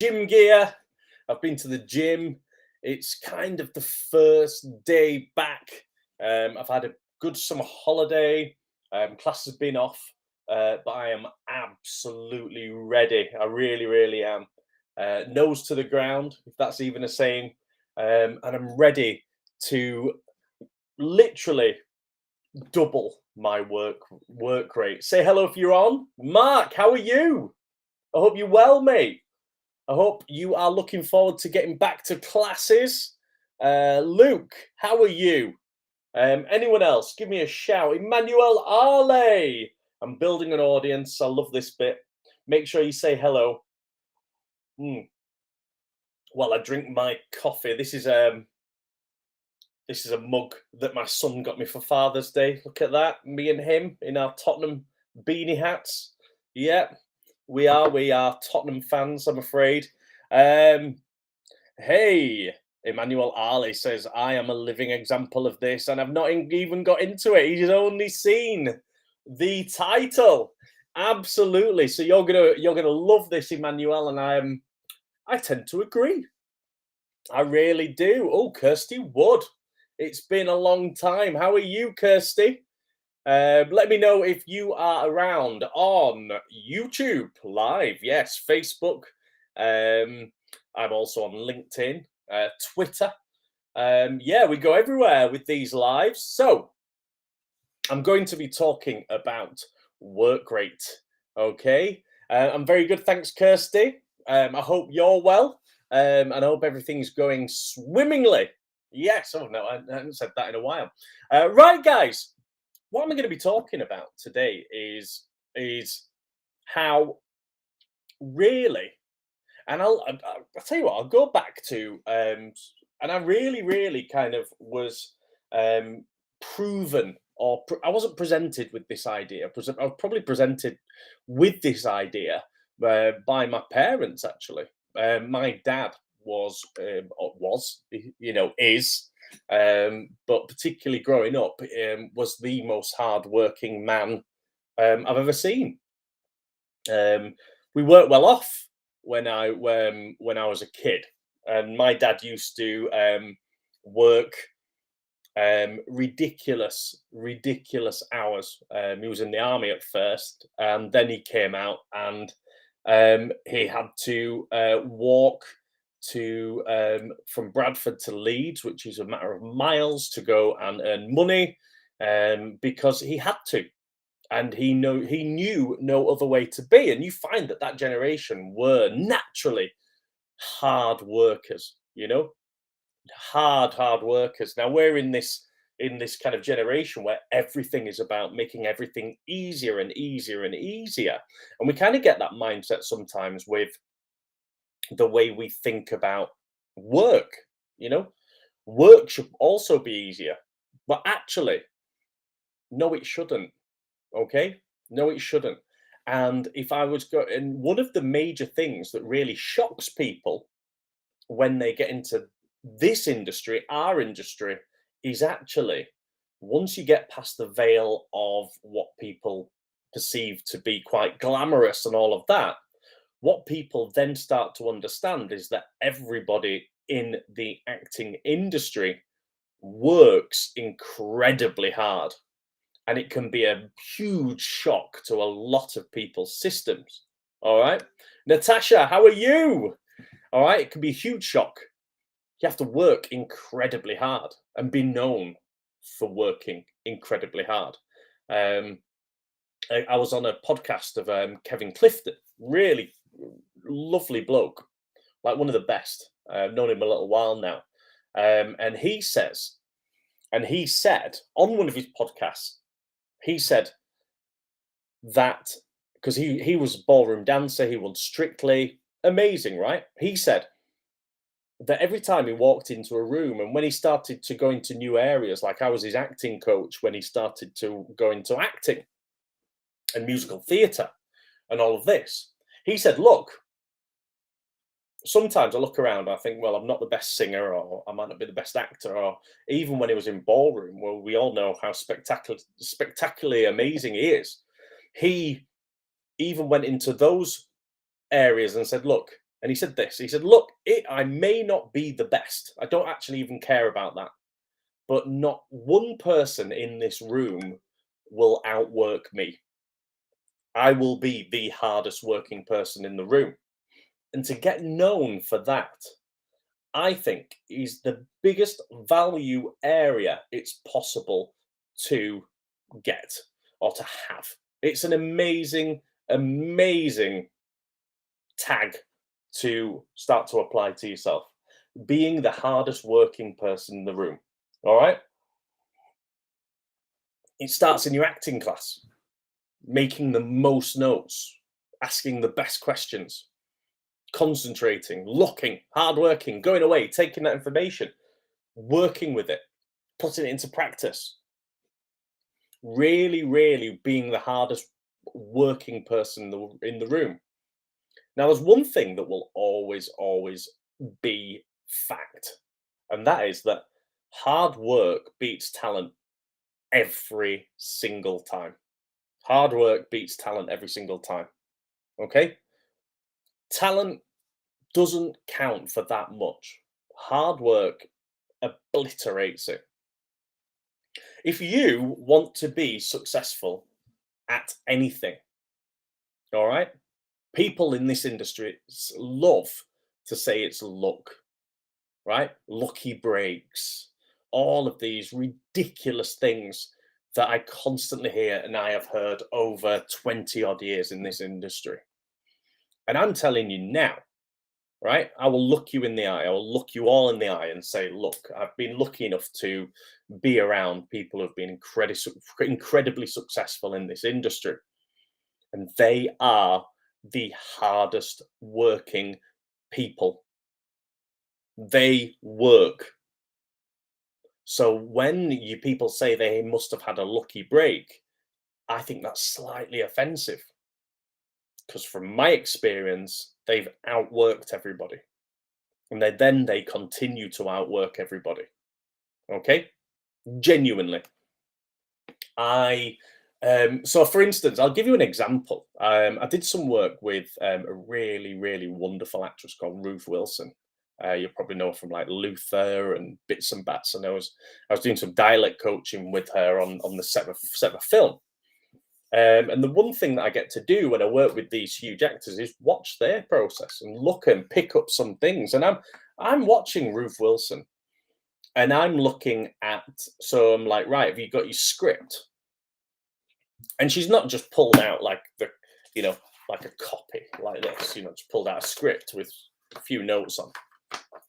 gym gear. I've been to the gym. It's kind of the first day back. I've had a good summer holiday. Class has been off, but I am absolutely ready. I really, really am. Nose to the ground, if that's even a saying. And I'm ready to literally double my work rate. Say hello if you're on. Mark, how are you? I hope you're well, mate. I hope you are looking forward to getting back to classes. Luke, how are you? Anyone else? Give me a shout. Emmanuel Arle. I'm building an audience. I love this bit. Make sure you say hello. While I drink my coffee. This is a mug that my son got me for Father's Day. Look at that. Me and him in our Tottenham beanie hats. Yeah, we are Tottenham fans, I'm afraid. Hey, Emmanuel Ali says, I am a living example of this, and I've not even got into it. He's only seen the title. Absolutely. So you're gonna love this, Emmanuel, and I tend to agree. I really do. Oh, Kirsty Wood. It's been a long time. How are you, Kirsty? Let me know if you are around on YouTube live. Yes, Facebook. I'm also on LinkedIn, Twitter. Yeah, we go everywhere with these lives. So I'm going to be talking about work rate. Okay. I'm very good. Thanks, Kirsty. I hope you're well. And I hope everything's going swimmingly. Yes. Oh, no, I haven't said that in a while. Right, guys. What I'm going to be talking about today is how really, and I'll tell you what, I'll go back to, and I really kind of was proven, or I wasn't presented with this idea. I was probably presented with this idea by my parents, actually. My dad is, but particularly growing up, was the most hardworking man I've ever seen. We weren't well off when I was a kid, and my dad used to work ridiculous hours. He was in the army at first, and then he came out, and he had to walk to from Bradford to Leeds, which is a matter of miles, to go and earn money, because he had to, and he knew no other way to be. And you find that generation were naturally hard workers, hard workers. Now we're in this kind of generation where everything is about making everything easier and easier and easier, and we kind of get that mindset sometimes with the way we think about work. Work should also be easier, but actually, no, it shouldn't. Okay, no, it shouldn't. And if I was go, and one of the major things that really shocks people when they get into this industry, our industry, is actually once you get past the veil of what people perceive to be quite glamorous and all of that, what people then start to understand is that everybody in the acting industry works incredibly hard. And it can be a huge shock to a lot of people's systems. All right. Natasha, how are you? All right. It can be a huge shock. You have to work incredibly hard and be known for working incredibly hard. I was on a podcast of Kevin Clifton, really lovely bloke, like one of the best. I've known him a little while now. And he said on one of his podcasts, he said that because he was a ballroom dancer, he won Strictly, amazing, right? He said that every time he walked into a room, and when he started to go into new areas, like I was his acting coach when he started to go into acting and musical theatre and all of this, he said, look, sometimes I look around, I think, well, I'm not the best singer, or I might not be the best actor, or even when he was in ballroom, well, we all know how spectacularly amazing he is. He even went into those areas and said, look, And he said this. He said, "Look, I may not be the best. I don't actually even care about that. But not one person in this room will outwork me. I will be the hardest working person in the room." And to get known for that, I think, is the biggest value area it's possible to get or to have. It's an amazing, amazing tag to start to apply to yourself. Being the hardest working person in the room. All right. It starts in your acting class, making the most notes, asking the best questions, concentrating, looking, hardworking, going away, taking that information, working with it, putting it into practice. Really, really being the hardest working person in the room. Now, there's one thing that will always, always be fact, and that is that hard work beats talent every single time. Hard work beats talent every single time. Okay? Talent doesn't count for that much. Hard work obliterates it. If you want to be successful at anything, all right, people in this industry love to say it's luck, right? Lucky breaks, all of these ridiculous things that I constantly hear and I have heard over 20 odd years in this industry. And I'm telling you now, right? I will look you in the eye. I will look you all in the eye and say, look, I've been lucky enough to be around people who've been incredibly successful in this industry. And they are the hardest working people. They work. So when you people say they must have had a lucky break, I think that's slightly offensive. Because from my experience, they've outworked everybody. And they continue to outwork everybody. Okay? Genuinely. So for instance, I'll give you an example. I did some work with a really, really wonderful actress called Ruth Wilson. You'll probably know her from like Luther and Bits and Bats. And I was doing some dialect coaching with her on the set of a film. And the one thing that I get to do when I work with these huge actors is watch their process and look and pick up some things. And I'm watching Ruth Wilson, and I'm looking at. So I'm like, right, have you got your script? And she's not just pulled out like like a copy like this, just pulled out a script with a few notes on,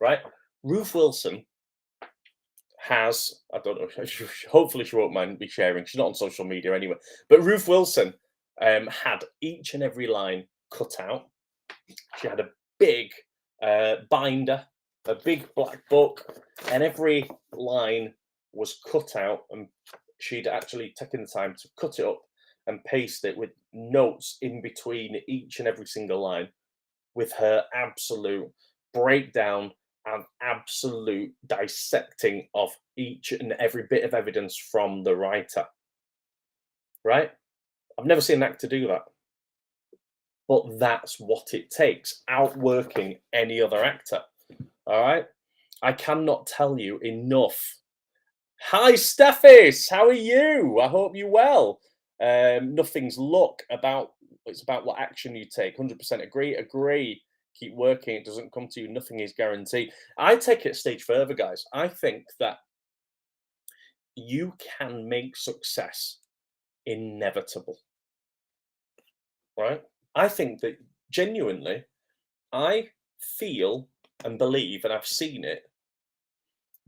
right? Ruth Wilson has, I don't know, hopefully she won't mind me sharing. She's not on social media anyway. But Ruth Wilson had each and every line cut out. She had a big binder, a big black book, and every line was cut out. And she'd actually taken the time to cut it up and paste it with notes in between each and every single line with her absolute breakdown and absolute dissecting of each and every bit of evidence from the writer. Right? I've never seen an actor do that. But that's what it takes, outworking any other actor. All right? I cannot tell you enough. Hi, Steffis. How are you? I hope you're well. Nothing's luck. It's about what action you take. 100% agree. Keep working. It doesn't come to you. Nothing is guaranteed. I take it a stage further, guys. I think that you can make success inevitable. Right? I think that genuinely, I feel and believe, and I've seen it,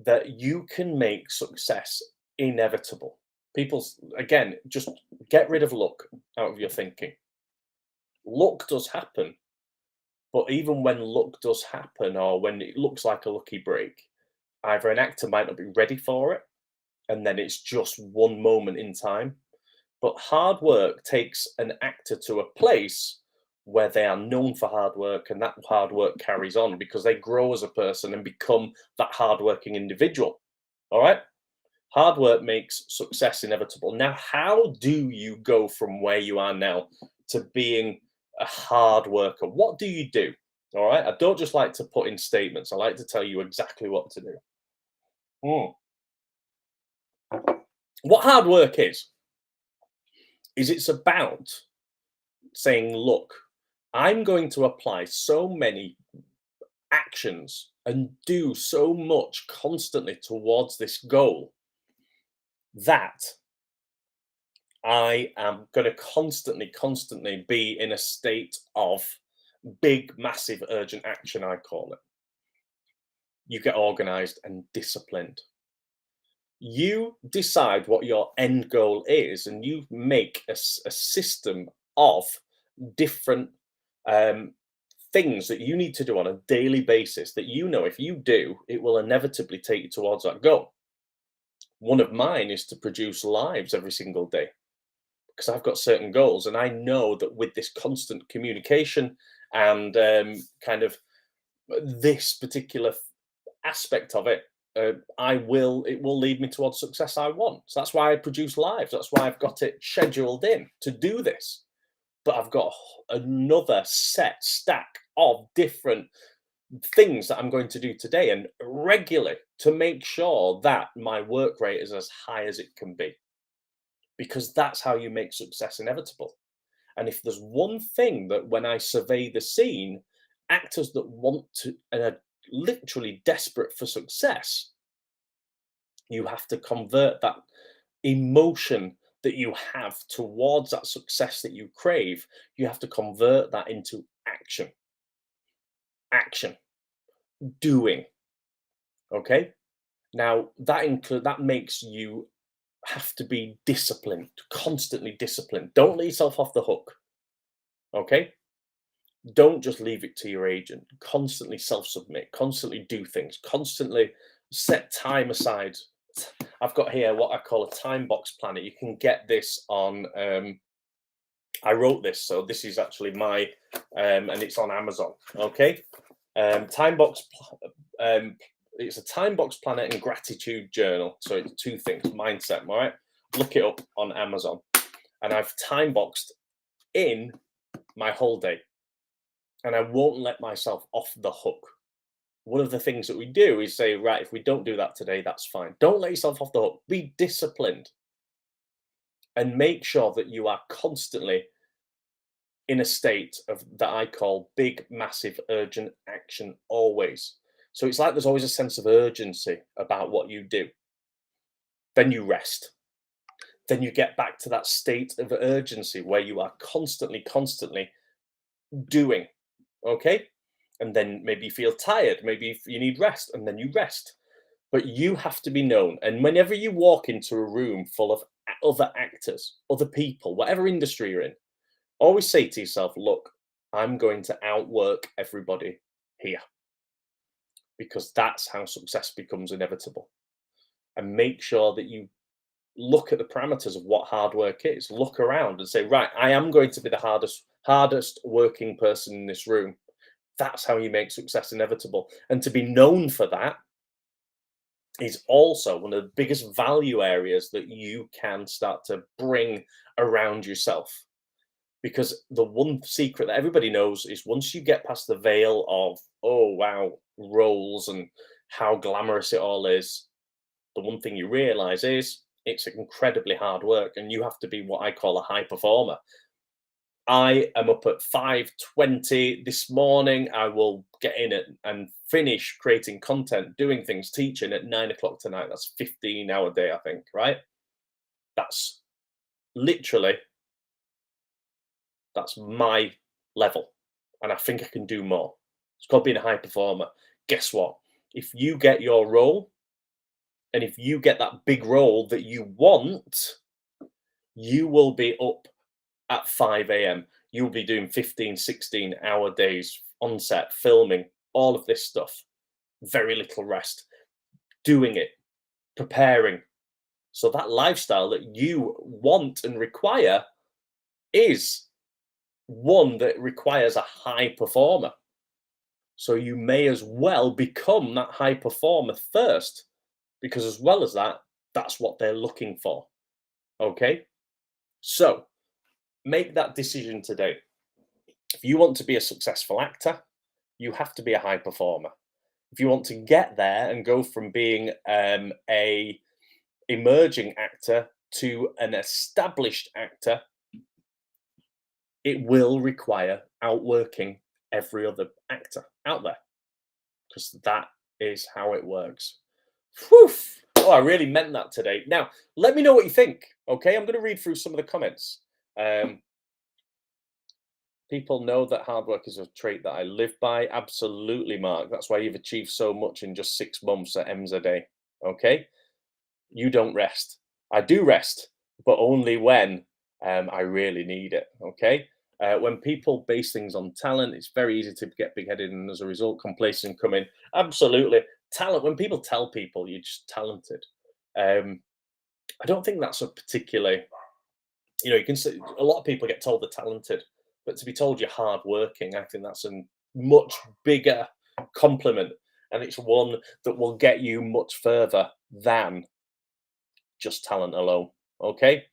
that you can make success inevitable. People, again, just get rid of luck out of your thinking. Luck does happen, but even when luck does happen, or when it looks like a lucky break, either an actor might not be ready for it, and then it's just one moment in time. But hard work takes an actor to a place where they are known for hard work, and that hard work carries on because they grow as a person and become that hardworking individual. All right? Hard work makes success inevitable. Now, how do you go from where you are now to being a hard worker? What do you do? All right. I don't just like to put in statements. I like to tell you exactly what to do. Mm. What hard work is it's about saying, look, I'm going to apply so many actions and do so much constantly towards this goal that I am going to constantly be in a state of big, massive, urgent action, I call it. You get organized and disciplined. You decide what your end goal is, and you make a system of different um, things that you need to do on a daily basis that you know if you do, it will inevitably take you towards that goal. One of mine is to produce lives every single day because I've got certain goals, and I know that with this constant communication and kind of this particular aspect of it, it will lead me towards success I want. So that's why I produce lives. That's why I've got it scheduled in to do this. But I've got another set stack of different things that I'm going to do today and regularly to make sure that my work rate is as high as it can be. Because that's how you make success inevitable. And if there's one thing that when I survey the scene, actors that want to and are literally desperate for success, you have to convert that emotion that you have towards that success that you crave, you have to convert that into action. Action, doing. Okay. Now that makes you have to be disciplined, constantly disciplined. Don't let yourself off the hook. Okay. Don't just leave it to your agent. Constantly self-submit, constantly do things, constantly set time aside. I've got here what I call a time box planner. You can get this on I wrote this, so this is actually my and it's on Amazon. Okay. Time box it's a time box planner and gratitude journal. So it's two things, mindset, all right? Look it up on Amazon. And I've time boxed in my whole day. And I won't let myself off the hook. One of the things that we do is say, right, if we don't do that today, that's fine. Don't let yourself off the hook. Be disciplined and make sure that you are constantly in a state of that I call big, massive, urgent action always. So it's like there's always a sense of urgency about what you do. Then you rest. Then you get back to that state of urgency where you are constantly doing. Okay. And then maybe you feel tired, maybe you need rest, and then you rest. But you have to be known. And whenever you walk into a room full of other actors, other people, whatever industry you're in, always say to yourself, look, I'm going to outwork everybody here because that's how success becomes inevitable. And make sure that you look at the parameters of what hard work is. Look around and say, right, I am going to be the hardest working person in this room. That's how you make success inevitable. And to be known for that is also one of the biggest value areas that you can start to bring around yourself. Because the one secret that everybody knows is once you get past the veil of, oh, wow, roles and how glamorous it all is, the one thing you realize is it's incredibly hard work and you have to be what I call a high performer. I am up at 5:20 this morning. I will get in it and finish creating content, doing things, teaching at 9 o'clock tonight. That's 15-hour day, I think, right? That's literally, that's my level. And I think I can do more. It's called being a high performer. Guess what? If you get your role and if you get that big role that you want, you will be up at 5 a.m. You'll be doing 15, 16-hour days on set, filming, all of this stuff. Very little rest. Doing it, preparing. So that lifestyle that you want and require is one that requires a high performer. So you may as well become that high performer first, because as well as that, that's what they're looking for. Okay? So make that decision today. If you want to be a successful actor, you have to be a high performer. If you want to get there and go from being a emerging actor to an established actor, it will require outworking every other actor out there, because that is how it works. Whew. Oh, I really meant that today. Now, let me know what you think. Okay, I'm going to read through some of the comments. People know that hard work is a trait that I live by. Absolutely, Mark. That's why you've achieved so much in just 6 months at MZA. Okay, you don't rest. I do rest, but only when I really need it. Okay. When people base things on talent, it's very easy to get big-headed, and as a result, complacent come in. Absolutely, talent. When people tell people you're just talented, I don't think that's a particularly. You can say a lot of people get told they're talented, but to be told you're hardworking, I think that's a much bigger compliment, and it's one that will get you much further than just talent alone. Okay.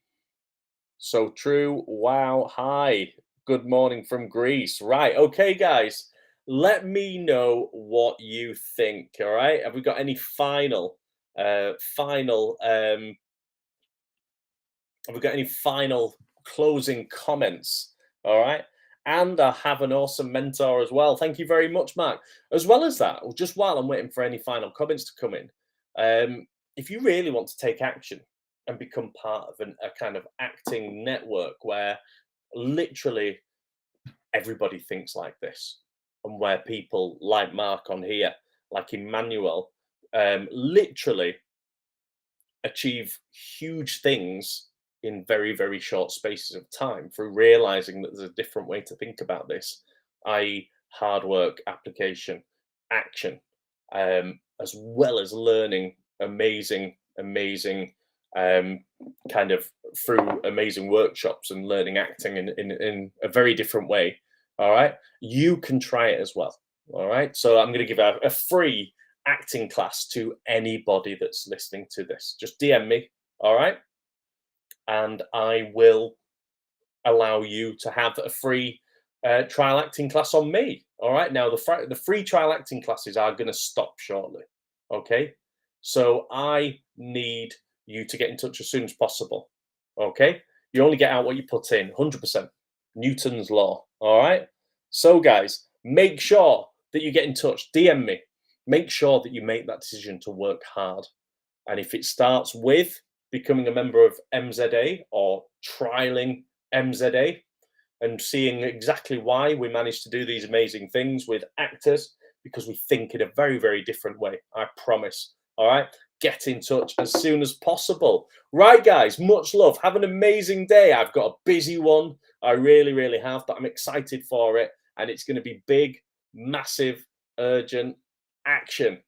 So true. Wow. Hi. Good morning from Greece. Right. Okay, guys. Let me know what you think. All right. Have we got any have we got any final closing comments? All right. And I have an awesome mentor as well. Thank you very much, Mark. As well as that, just while I'm waiting for any final comments to come in, if you really want to take action and become part of a kind of acting network where literally everybody thinks like this, and where people like Mark on here, like Emmanuel, literally achieve huge things in very, very short spaces of time through realizing that there's a different way to think about this, i.e., hard work, application, action, as well as learning amazing kind of through amazing workshops and learning acting in a very different way. All right. You can try it as well. All right. So I'm going to give a free acting class to anybody that's listening to this. Just DM me. All right. And I will allow you to have a free trial acting class on me. All right. Now, the free trial acting classes are going to stop shortly. Okay. So I need you to get in touch as soon as possible. Okay. You only get out what you put in, 100%. Newton's law. All right. So, guys, make sure that you get in touch. DM me. Make sure that you make that decision to work hard. And if it starts with becoming a member of MZA or trialing MZA and seeing exactly why we manage to do these amazing things with actors, because we think in a very, very different way. I promise. All right. Get in touch as soon as possible. Right, guys. Much love. Have an amazing day. I've got a busy one. I really, really have, but I'm excited for it. And it's going to be big, massive, urgent action.